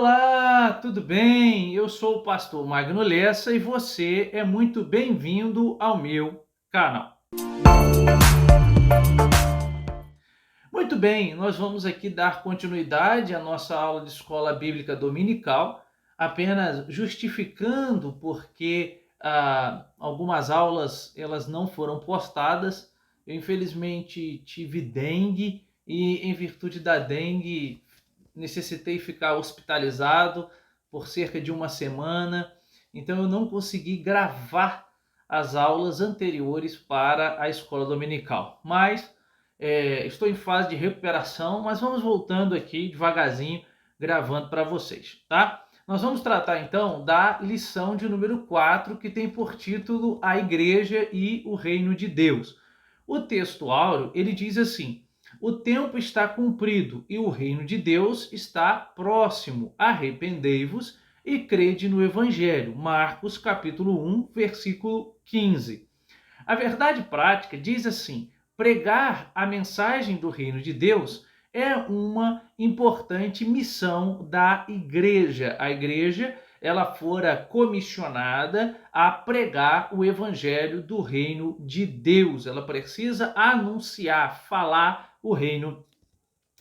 Olá, tudo bem? Eu sou o pastor Magno Lessa e você é muito bem-vindo ao meu canal. Muito bem, nós vamos aqui dar continuidade à nossa aula de escola bíblica dominical, apenas justificando porque algumas aulas elas não foram postadas. Eu infelizmente tive dengue e em virtude da dengue necessitei ficar hospitalizado por cerca de uma semana, então eu não consegui gravar as aulas anteriores para a escola dominical. Mas estou em fase de recuperação, mas vamos voltando aqui devagarzinho, gravando para vocês, tá? Nós vamos tratar então da lição de número 4, que tem por título A Igreja e o Reino de Deus. O texto áureo, ele diz assim: o tempo está cumprido e o reino de Deus está próximo. Arrependei-vos e crede no Evangelho. Marcos capítulo 1, versículo 15. A verdade prática diz assim: pregar a mensagem do reino de Deus é uma importante missão da igreja. A igreja, ela fora comissionada a pregar o evangelho do reino de Deus. Ela precisa anunciar, falar o reino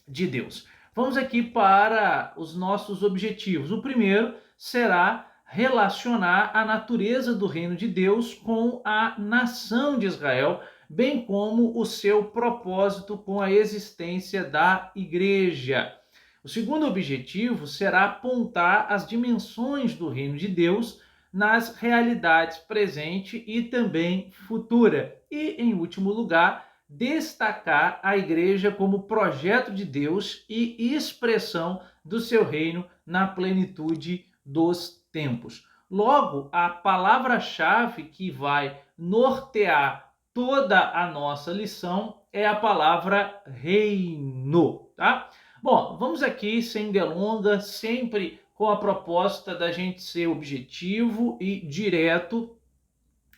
de Deus. Vamos aqui para os nossos objetivos. O primeiro será relacionar a natureza do reino de Deus com a nação de Israel, bem como o seu propósito com a existência da igreja. O segundo objetivo será apontar as dimensões do reino de Deus nas realidades presente e também futura. E, em último lugar, destacar a igreja como projeto de Deus e expressão do seu reino na plenitude dos tempos. Logo, a palavra-chave que vai nortear toda a nossa lição é a palavra reino, tá? Bom, vamos aqui sem delongas, sempre com a proposta da gente ser objetivo e direto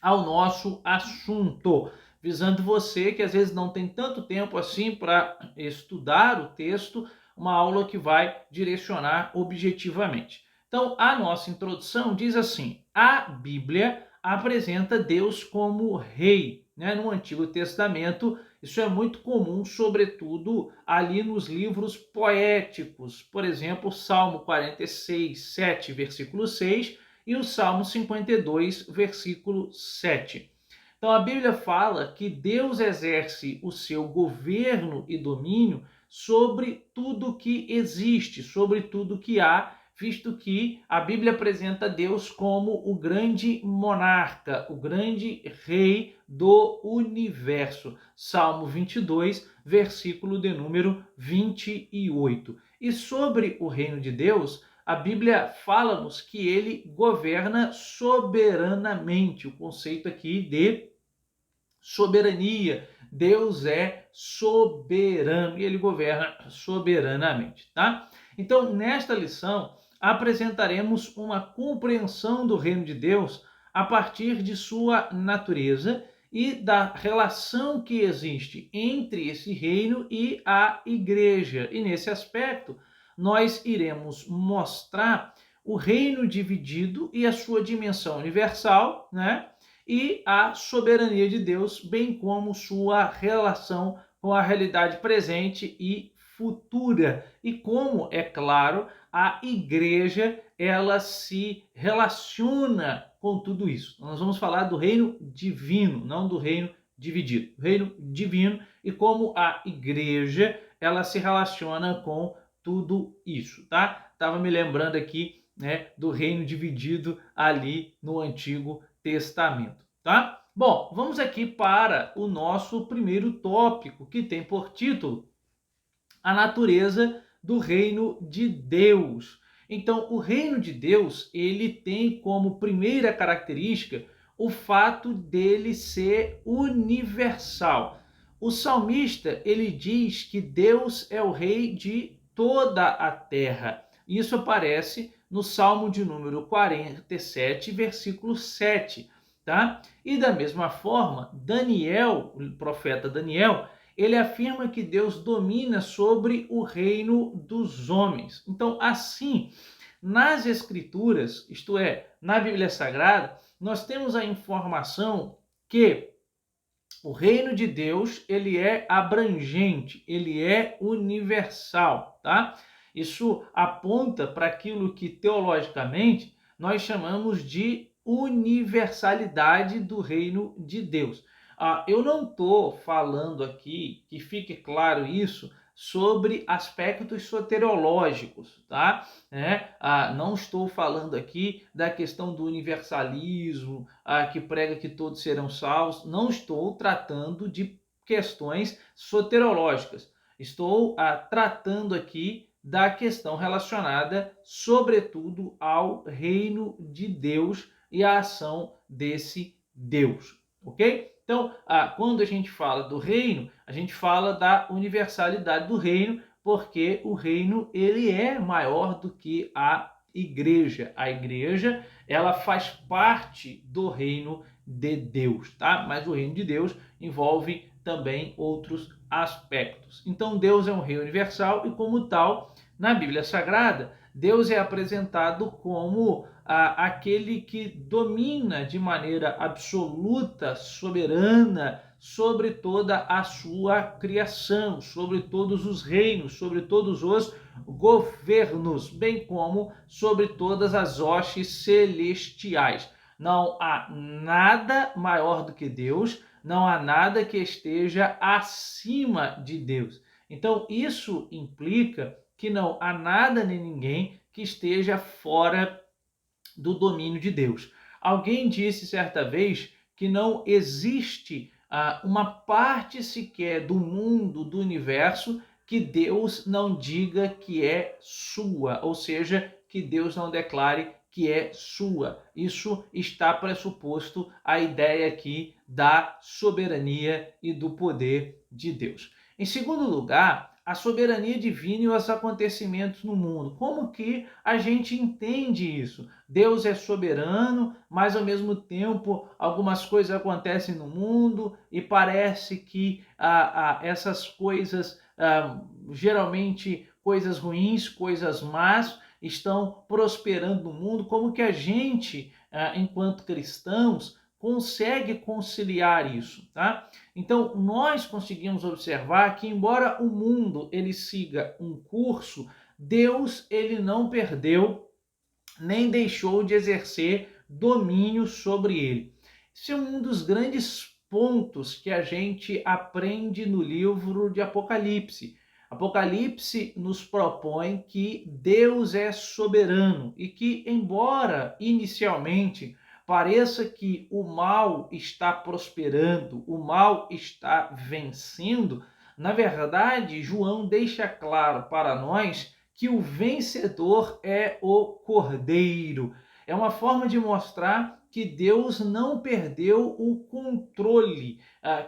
ao nosso assunto, visando você que às vezes não tem tanto tempo assim para estudar o texto, uma aula que vai direcionar objetivamente. Então, a nossa introdução diz assim: a Bíblia apresenta Deus como rei, né? No Antigo Testamento, isso é muito comum, sobretudo ali nos livros poéticos. Por exemplo, Salmo 46, 7, versículo 6, e o Salmo 52, versículo 7. Então a Bíblia fala que Deus exerce o seu governo e domínio sobre tudo que existe, sobre tudo que há, visto que a Bíblia apresenta Deus como o grande monarca, o grande rei do universo. Salmo 22, versículo de número 28. E sobre o reino de Deus, a Bíblia fala-nos que ele governa soberanamente. O conceito aqui de soberania. Deus é soberano e ele governa soberanamente, tá? Então, nesta lição, apresentaremos uma compreensão do reino de Deus a partir de sua natureza e da relação que existe entre esse reino e a igreja. E nesse aspecto, nós iremos mostrar o reino dividido e a sua dimensão universal, né? E a soberania de Deus, bem como sua relação com a realidade presente e futura. E como, é claro, a igreja ela se relaciona com tudo isso. Nós vamos falar do reino divino, não do reino dividido. O reino divino e como a igreja ela se relaciona com tudo isso, tá? Estava me lembrando aqui, né, do reino dividido ali no Antigo Testamento, tá? Bom, vamos aqui para o nosso primeiro tópico, que tem por título a natureza do reino de Deus. Então, o reino de Deus, ele tem como primeira característica o fato dele ser universal. O salmista, ele diz que Deus é o rei de toda a terra. Isso aparece no Salmo de número 47, versículo 7, tá? E da mesma forma, Daniel, o profeta Daniel, ele afirma que Deus domina sobre o reino dos homens. Então, assim, Nas Escrituras, isto é, na Bíblia Sagrada, nós temos a informação que o reino de Deus, ele é abrangente, ele é universal, tá? Isso aponta para aquilo que teologicamente nós chamamos de universalidade do reino de Deus. Eu não estou falando aqui, que fique claro isso, sobre aspectos soteriológicos, tá? Não estou falando aqui da questão do universalismo, que prega que todos serão salvos. Não estou tratando de questões soteriológicas. Estou tratando aqui da questão relacionada, sobretudo, ao reino de Deus e à ação desse Deus, ok? Então, quando a gente fala do reino, a gente fala da universalidade do reino, porque o reino ele é maior do que a igreja. A igreja, ela faz parte do reino de Deus, tá? Mas o reino de Deus envolve também outros aspectos. Então, Deus é um rei universal e, como tal, na Bíblia Sagrada, Deus é apresentado como aquele que domina de maneira absoluta, soberana, sobre toda a sua criação, sobre todos os reinos, sobre todos os governos, bem como sobre todas as hostes celestiais. Não há nada maior do que Deus, não há nada que esteja acima de Deus. Então, isso implica que não há nada nem ninguém que esteja fora do domínio de Deus. Alguém disse certa vez que não existe uma parte sequer do mundo, do universo, que Deus não diga que é sua, ou seja, que Deus não declare que é sua. Isso está pressuposto a ideia aqui da soberania e do poder de Deus. Em segundo lugar, a soberania divina e os acontecimentos no mundo. Como que a gente entende isso? Deus é soberano, mas ao mesmo tempo algumas coisas acontecem no mundo e parece que essas coisas, geralmente coisas ruins, coisas más, estão prosperando no mundo. Como que a gente, enquanto cristãos, consegue conciliar isso, tá? Então, nós conseguimos observar que, embora o mundo ele siga um curso, Deus ele não perdeu nem deixou de exercer domínio sobre ele. Esse é um dos grandes pontos que a gente aprende no livro de Apocalipse. Apocalipse nos propõe que Deus é soberano e que, embora inicialmente pareça que o mal está prosperando, o mal está vencendo, na verdade, João deixa claro para nós que o vencedor é o Cordeiro. É uma forma de mostrar que Deus não perdeu o controle,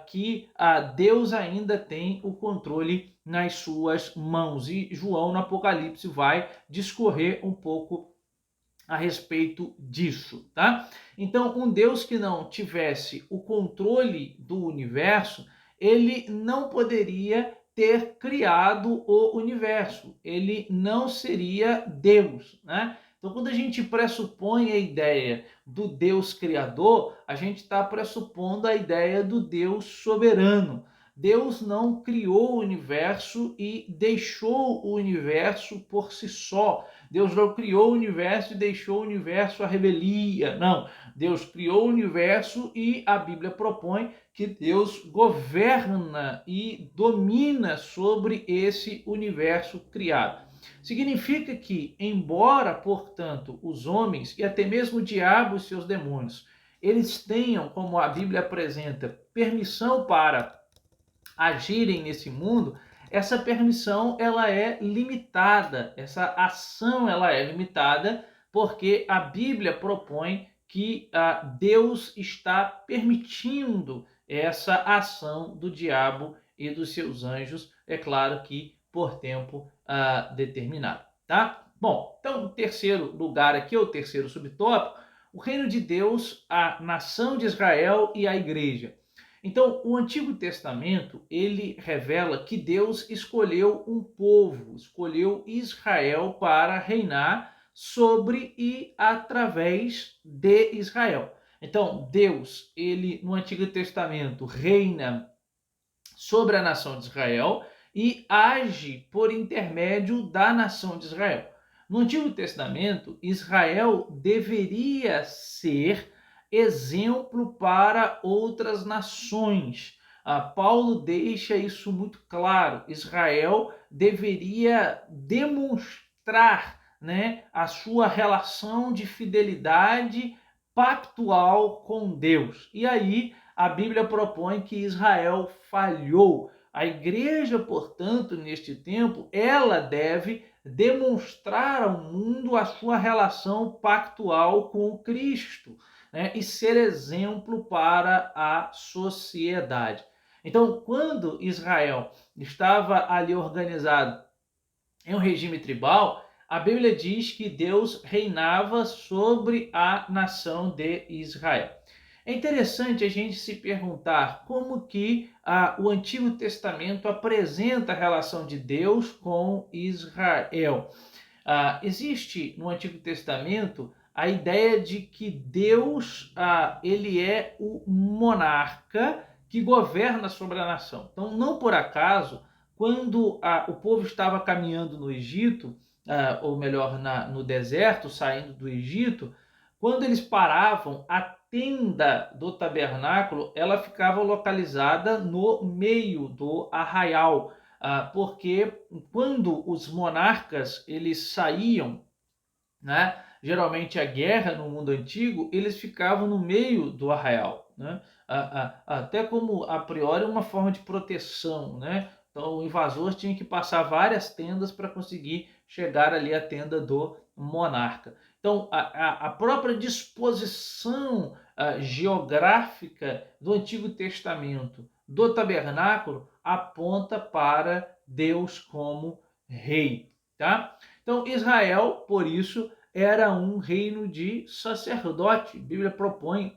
que Deus ainda tem o controle nas suas mãos. E João, no Apocalipse, vai discorrer um pouco a respeito disso, tá? Então, um Deus que não tivesse o controle do universo, ele não poderia ter criado o universo, ele não seria Deus, né? Então, quando a gente pressupõe a ideia do Deus criador, a gente está pressupondo a ideia do Deus soberano. Deus não criou o universo e deixou o universo por si só. Deus não criou o universo e deixou o universo à revelia. Não, Deus criou o universo e a Bíblia propõe que Deus governa e domina sobre esse universo criado. Significa que, embora, portanto, os homens e até mesmo o diabo e seus demônios, eles tenham, como a Bíblia apresenta, permissão para agirem nesse mundo, essa permissão ela é limitada, essa ação ela é limitada, porque a Bíblia propõe que Deus está permitindo essa ação do diabo e dos seus anjos, é claro que por tempo determinado, tá? Bom, então, o terceiro lugar aqui, o terceiro subtópico, o reino de Deus, a nação de Israel e a igreja. Então, o Antigo Testamento, ele revela que Deus escolheu um povo, escolheu Israel para reinar sobre e através de Israel. Então, Deus, ele no Antigo Testamento reina sobre a nação de Israel e age por intermédio da nação de Israel. No Antigo Testamento, Israel deveria ser exemplo para outras nações. Paulo deixa isso muito claro. Israel deveria demonstrar, né, a sua relação de fidelidade pactual com Deus. E aí a Bíblia propõe que Israel falhou. A igreja, portanto, neste tempo, ela deve demonstrar ao mundo a sua relação pactual com Cristo, né, e ser exemplo para a sociedade. Então, quando Israel estava ali organizado em um regime tribal, a Bíblia diz que Deus reinava sobre a nação de Israel. É interessante a gente se perguntar como que o Antigo Testamento apresenta a relação de Deus com Israel. Existe no Antigo Testamento a ideia de que Deus ele é o monarca que governa sobre a nação. Então, não por acaso, quando o povo estava caminhando no Egito, ou melhor, no deserto, saindo do Egito, quando eles paravam, a tenda do tabernáculo ela ficava localizada no meio do arraial, porque quando os monarcas eles saíam, né, geralmente a guerra no mundo antigo, eles ficavam no meio do arraial, né, até como a priori uma forma de proteção, né? Então o invasor tinha que passar várias tendas para conseguir chegar ali à tenda do monarca. Então a própria disposição geográfica do Antigo Testamento do tabernáculo aponta para Deus como rei, tá? Então Israel, por isso, era um reino de sacerdote. A Bíblia propõe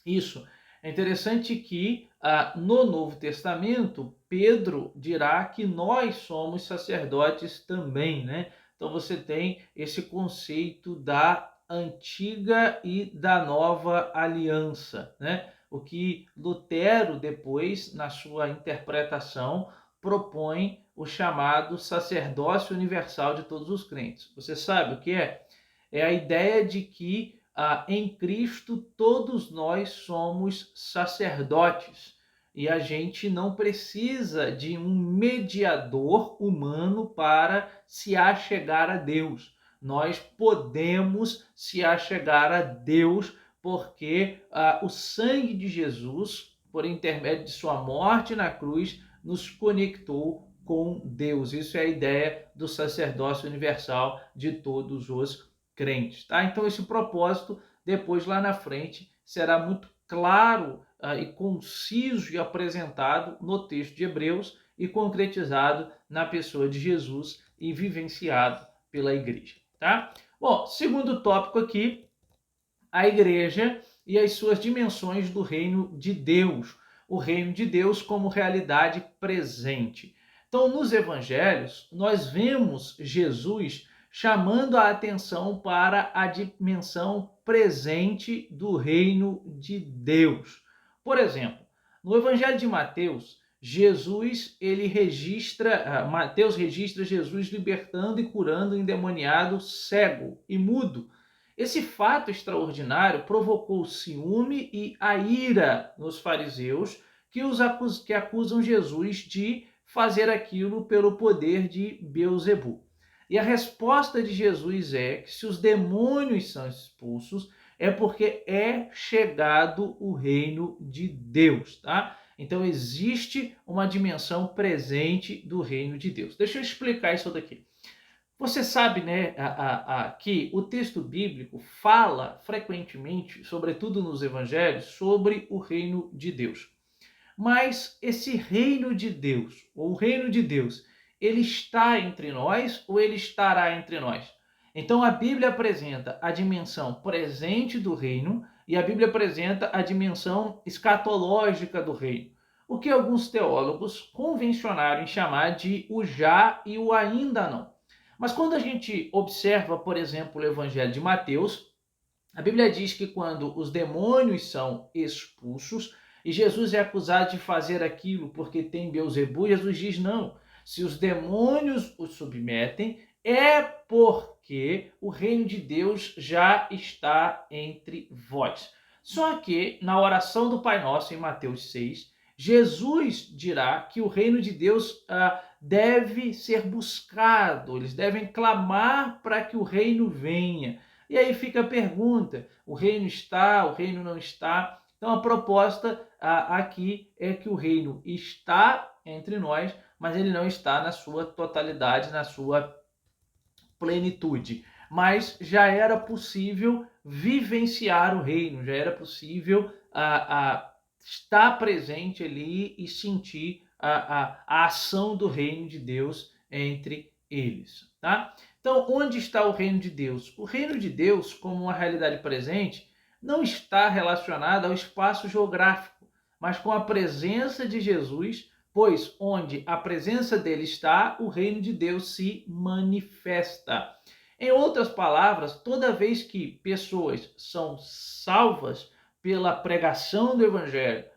isso. É interessante que no Novo Testamento, Pedro dirá que nós somos sacerdotes também, né? Então você tem esse conceito da antiga e da nova aliança, né? O que Lutero depois, na sua interpretação, propõe o chamado sacerdócio universal de todos os crentes. Você sabe o que é? É a ideia de que em Cristo todos nós somos sacerdotes e a gente não precisa de um mediador humano para se achegar a Deus. Nós podemos se achegar a Deus porque o sangue de Jesus, por intermédio de sua morte na cruz, nos conectou com Deus. Isso é a ideia do sacerdócio universal de todos os crentes, tá? Então esse propósito depois lá na frente será muito claro e conciso e apresentado no texto de Hebreus e concretizado na pessoa de Jesus e vivenciado pela igreja, tá? Bom, segundo tópico aqui, a igreja e as suas dimensões do reino de Deus, o reino de Deus como realidade presente. Então, nos evangelhos, nós vemos Jesus chamando a atenção para a dimensão presente do reino de Deus. Por exemplo, no Evangelho de Mateus, Mateus registra Jesus libertando e curando o endemoniado cego e mudo. Esse fato extraordinário provocou ciúme e a ira nos fariseus que acusam Jesus de fazer aquilo pelo poder de Beelzebu. E a resposta de Jesus é que se os demônios são expulsos, é porque é chegado o reino de Deus, tá? Então existe uma dimensão presente do reino de Deus. Deixa eu explicar isso daqui. Você sabe, né, que o texto bíblico fala frequentemente, sobretudo nos evangelhos, sobre o reino de Deus. Mas esse reino de Deus, ou o reino de Deus, ele está entre nós ou ele estará entre nós? Então a Bíblia apresenta a dimensão presente do reino e a Bíblia apresenta a dimensão escatológica do reino, o que alguns teólogos convencionaram em chamar de o já e o ainda não. Mas quando a gente observa, por exemplo, o Evangelho de Mateus, a Bíblia diz que quando os demônios são expulsos e Jesus é acusado de fazer aquilo porque tem Beelzebul, Jesus diz não. Se os demônios os submetem, é porque o reino de Deus já está entre vós. Só que na oração do Pai Nosso, em Mateus 6, Jesus dirá que o reino de Deus deve ser buscado, eles devem clamar para que o reino venha. E aí fica a pergunta: o reino está, o reino não está? Então a proposta aqui é que o reino está entre nós, mas ele não está na sua totalidade, na sua plenitude. Mas já era possível vivenciar o reino, já era possível estar presente ali e sentir a ação do reino de Deus entre eles, tá? Então, onde está o reino de Deus? O reino de Deus, como uma realidade presente, não está relacionado ao espaço geográfico, mas com a presença de Jesus, pois onde a presença dele está, o reino de Deus se manifesta. Em outras palavras, toda vez que pessoas são salvas pela pregação do evangelho,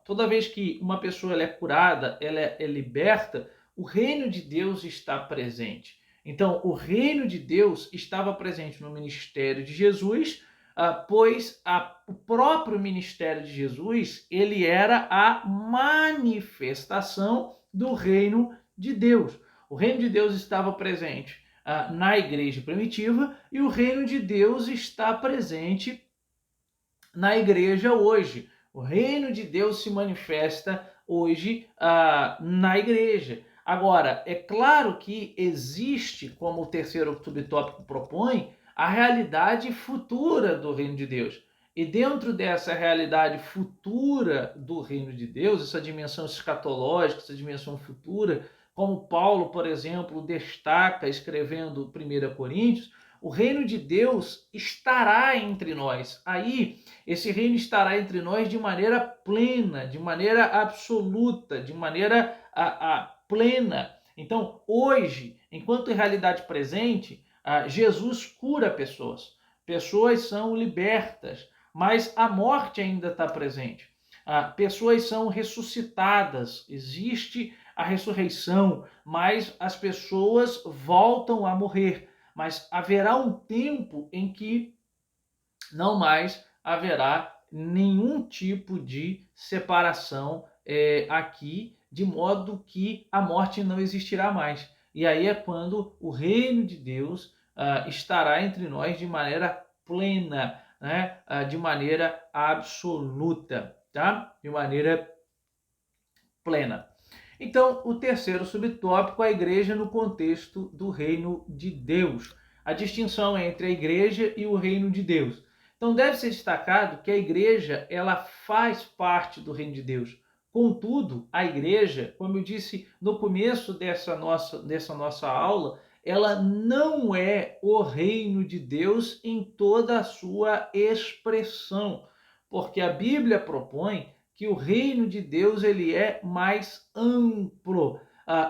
toda vez que uma pessoa ela é curada, ela é liberta, o reino de Deus está presente. Então, o reino de Deus estava presente no ministério de Jesus, pois o próprio ministério de Jesus, ele era a manifestação do reino de Deus. O reino de Deus estava presente na igreja primitiva e o reino de Deus está presente na igreja hoje. O reino de Deus se manifesta hoje na igreja. Agora, é claro que existe, como o terceiro subtópico propõe, a realidade futura do reino de Deus. E dentro dessa realidade futura do reino de Deus, essa dimensão escatológica, essa dimensão futura, como Paulo, por exemplo, destaca escrevendo 1 Coríntios, o reino de Deus estará entre nós. Aí, esse reino estará entre nós de maneira plena, de maneira absoluta, de maneira plena. Então, hoje, enquanto realidade presente, Jesus cura pessoas. Pessoas são libertas, mas a morte ainda está presente. Pessoas são ressuscitadas, existe a ressurreição, mas as pessoas voltam a morrer. Mas haverá um tempo em que não mais haverá nenhum tipo de separação aqui, de modo que a morte não existirá mais. E aí é quando o reino de Deus estará entre nós de maneira plena, né? De maneira absoluta, tá? De maneira plena. Então, o terceiro subtópico é a igreja no contexto do reino de Deus. A distinção entre a igreja e o reino de Deus. Então, deve ser destacado que a igreja ela faz parte do reino de Deus. Contudo, a igreja, como eu disse no começo dessa nossa aula, ela não é o reino de Deus em toda a sua expressão, porque a Bíblia propõe que o reino de Deus ele é mais amplo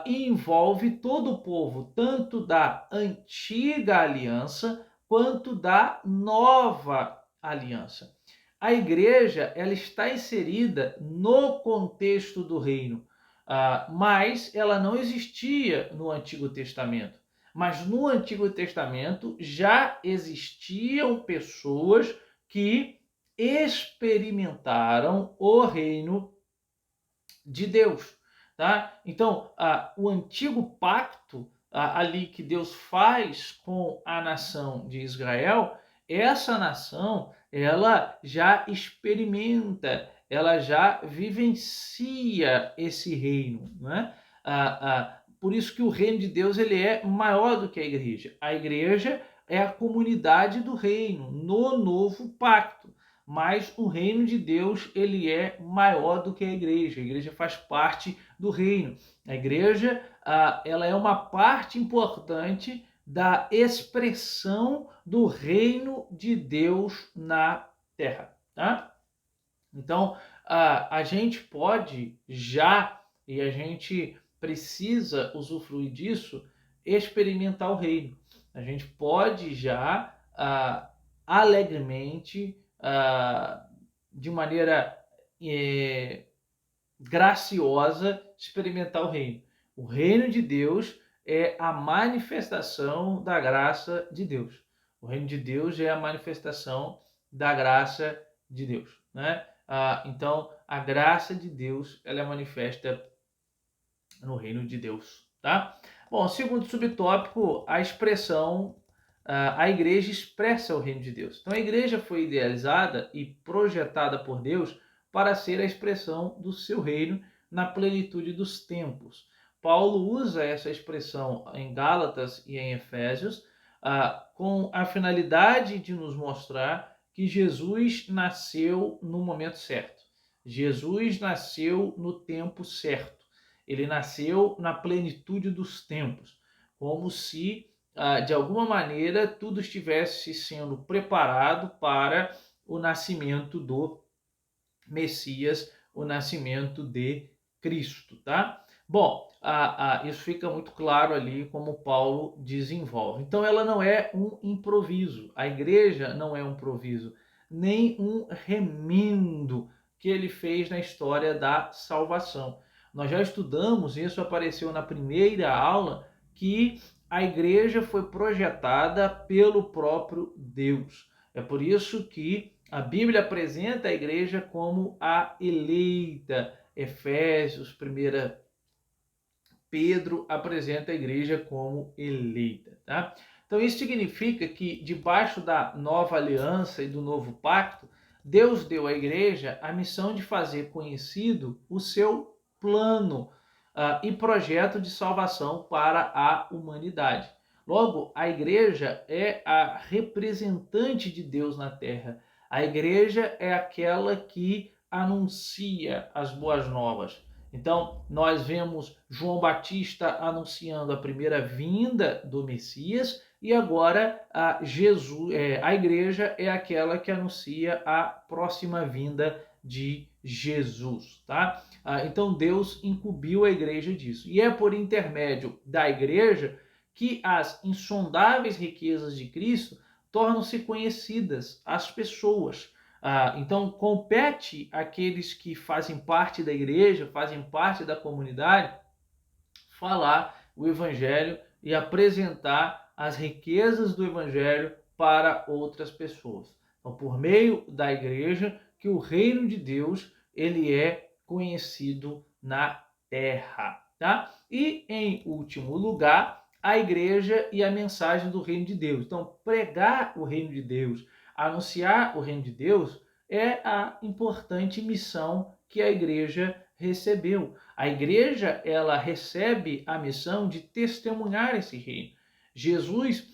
e envolve todo o povo, tanto da antiga aliança quanto da nova aliança. A igreja ela está inserida no contexto do reino, mas ela não existia no Antigo Testamento. Mas no Antigo Testamento já existiam pessoas que experimentaram o reino de Deus, tá? Então, o antigo pacto ali que Deus faz com a nação de Israel, essa nação, ela já experimenta, ela já vivencia esse reino, né? Por isso que o reino de Deus ele é maior do que a igreja. A igreja é a comunidade do reino no novo pacto. Mas o reino de Deus ele é maior do que a igreja faz parte do reino. A igreja ela é uma parte importante da expressão do reino de Deus na terra. Tá? Então, a gente pode já, e a gente precisa usufruir disso, experimentar o reino. A gente pode já alegremente, de maneira graciosa, experimentar o reino. O reino de Deus é a manifestação da graça de Deus. O reino de Deus é a manifestação da graça de Deus, né? Então, a graça de Deus, ela é manifesta no reino de Deus, tá? Bom, segundo subtópico, a expressão, a igreja expressa o reino de Deus. Então, a igreja foi idealizada e projetada por Deus para ser a expressão do seu reino na plenitude dos tempos. Paulo usa essa expressão em Gálatas e em Efésios, com a finalidade de nos mostrar que Jesus nasceu no momento certo. Jesus nasceu no tempo certo. Ele nasceu na plenitude dos tempos, como se, de alguma maneira, tudo estivesse sendo preparado para o nascimento do Messias, o nascimento de Cristo, tá? Bom, isso fica muito claro ali como Paulo desenvolve. Então, ela não é um improviso, a igreja não é um improviso, nem um remendo que ele fez na história da salvação. Nós já estudamos, isso apareceu na primeira aula, que a igreja foi projetada pelo próprio Deus. É por isso que a Bíblia apresenta a igreja como a eleita. Efésios, 1 Pedro apresenta a igreja como eleita, tá? Então isso significa que debaixo da nova aliança e do novo pacto, Deus deu à igreja a missão de fazer conhecido o seu plano e projeto de salvação para a humanidade. Logo, a igreja é a representante de Deus na terra. A igreja é aquela que anuncia as boas novas. Então, nós vemos João Batista anunciando a primeira vinda do Messias e agora a igreja é aquela que anuncia a próxima vinda de Jesus, tá? Então, Deus incumbiu a igreja disso. E é por intermédio da igreja que as insondáveis riquezas de Cristo tornam-se conhecidas às pessoas. Então, compete àqueles que fazem parte da igreja, fazem parte da comunidade, falar o evangelho e apresentar as riquezas do evangelho para outras pessoas. Então, por meio da igreja, que o reino de Deus, ele é conhecido na terra, tá? E, em último lugar, a igreja e a mensagem do reino de Deus. Então, pregar o reino de Deus, anunciar o reino de Deus é a importante missão que a igreja recebeu. A igreja, ela recebe a missão de testemunhar esse reino. Jesus,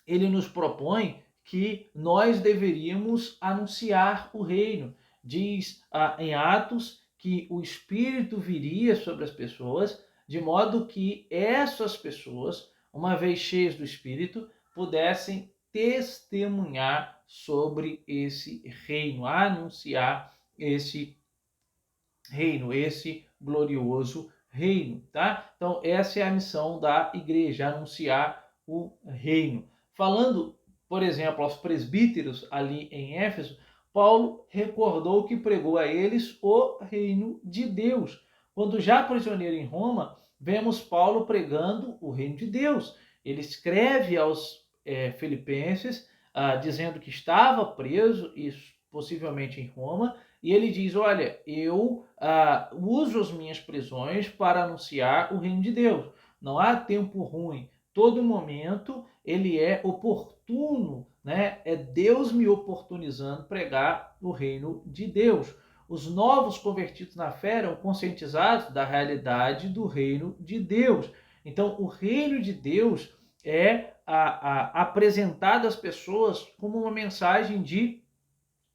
ele nos propõe que nós deveríamos anunciar o reino. Diz em Atos que o Espírito viria sobre as pessoas, de modo que essas pessoas, uma vez cheias do Espírito, pudessem testemunhar sobre esse reino, anunciar esse reino, esse glorioso reino, tá? Então, essa é a missão da igreja, anunciar o reino. Falando, por exemplo, aos presbíteros ali em Éfeso, Paulo recordou que pregou a eles o reino de Deus. Quando já prisioneiro em Roma, vemos Paulo pregando o reino de Deus. Ele escreve aos filipenses, dizendo que estava preso, e possivelmente em Roma, e ele diz, olha, eu uso as minhas prisões para anunciar o reino de Deus. Não há tempo ruim. Todo momento ele é oportuno, né? É Deus me oportunizando pregar o reino de Deus. Os novos convertidos na fé eram conscientizados da realidade do reino de Deus. Então, o reino de Deus é apresentado às pessoas como uma mensagem de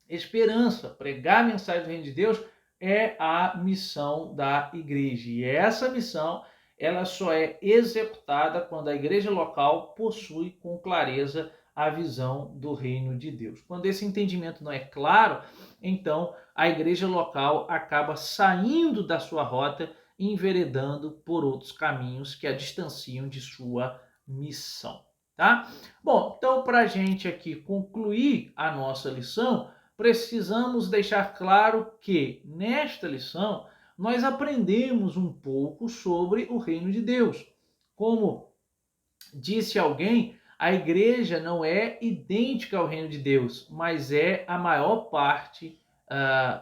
esperança. Pregar a mensagem do reino de Deus é a missão da igreja. E essa missão, ela só é executada quando a igreja local possui com clareza a visão do reino de Deus. Quando esse entendimento não é claro, então a igreja local acaba saindo da sua rota enveredando por outros caminhos que a distanciam de sua missão, tá? Bom, então para a gente aqui concluir a nossa lição, precisamos deixar claro que nesta lição nós aprendemos um pouco sobre o reino de Deus. Como disse alguém, a igreja não é idêntica ao reino de Deus, mas é a maior parte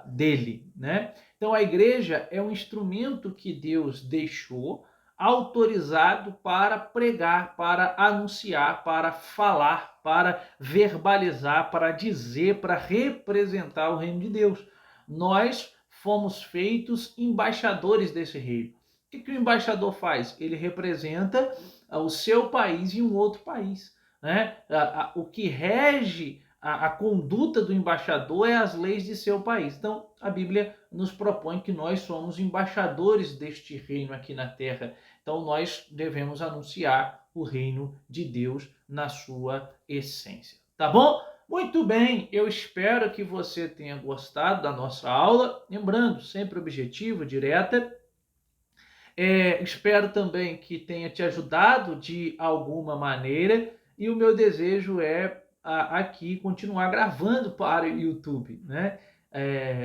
dele, né? Então a igreja é um instrumento que Deus deixou autorizado para pregar, para anunciar, para falar, para verbalizar, para dizer, para representar o reino de Deus. Nós fomos feitos embaixadores desse reino. O que o embaixador faz? Ele representa o seu país em um outro país, né? O que rege a conduta do embaixador é as leis de seu país. Então, a Bíblia nos propõe que nós somos embaixadores deste reino aqui na Terra. Então, nós devemos anunciar o reino de Deus na sua essência. Tá bom? Muito bem, eu espero que você tenha gostado da nossa aula. Lembrando, sempre objetivo, direta. Espero também que tenha te ajudado de alguma maneira e o meu desejo é aqui continuar gravando para o YouTube, né?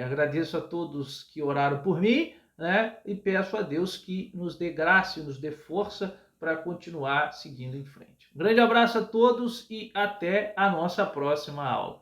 Agradeço a todos que oraram por mim, né? E peço a Deus que nos dê graça e nos dê força para continuar seguindo em frente. Um grande abraço a todos e até a nossa próxima aula.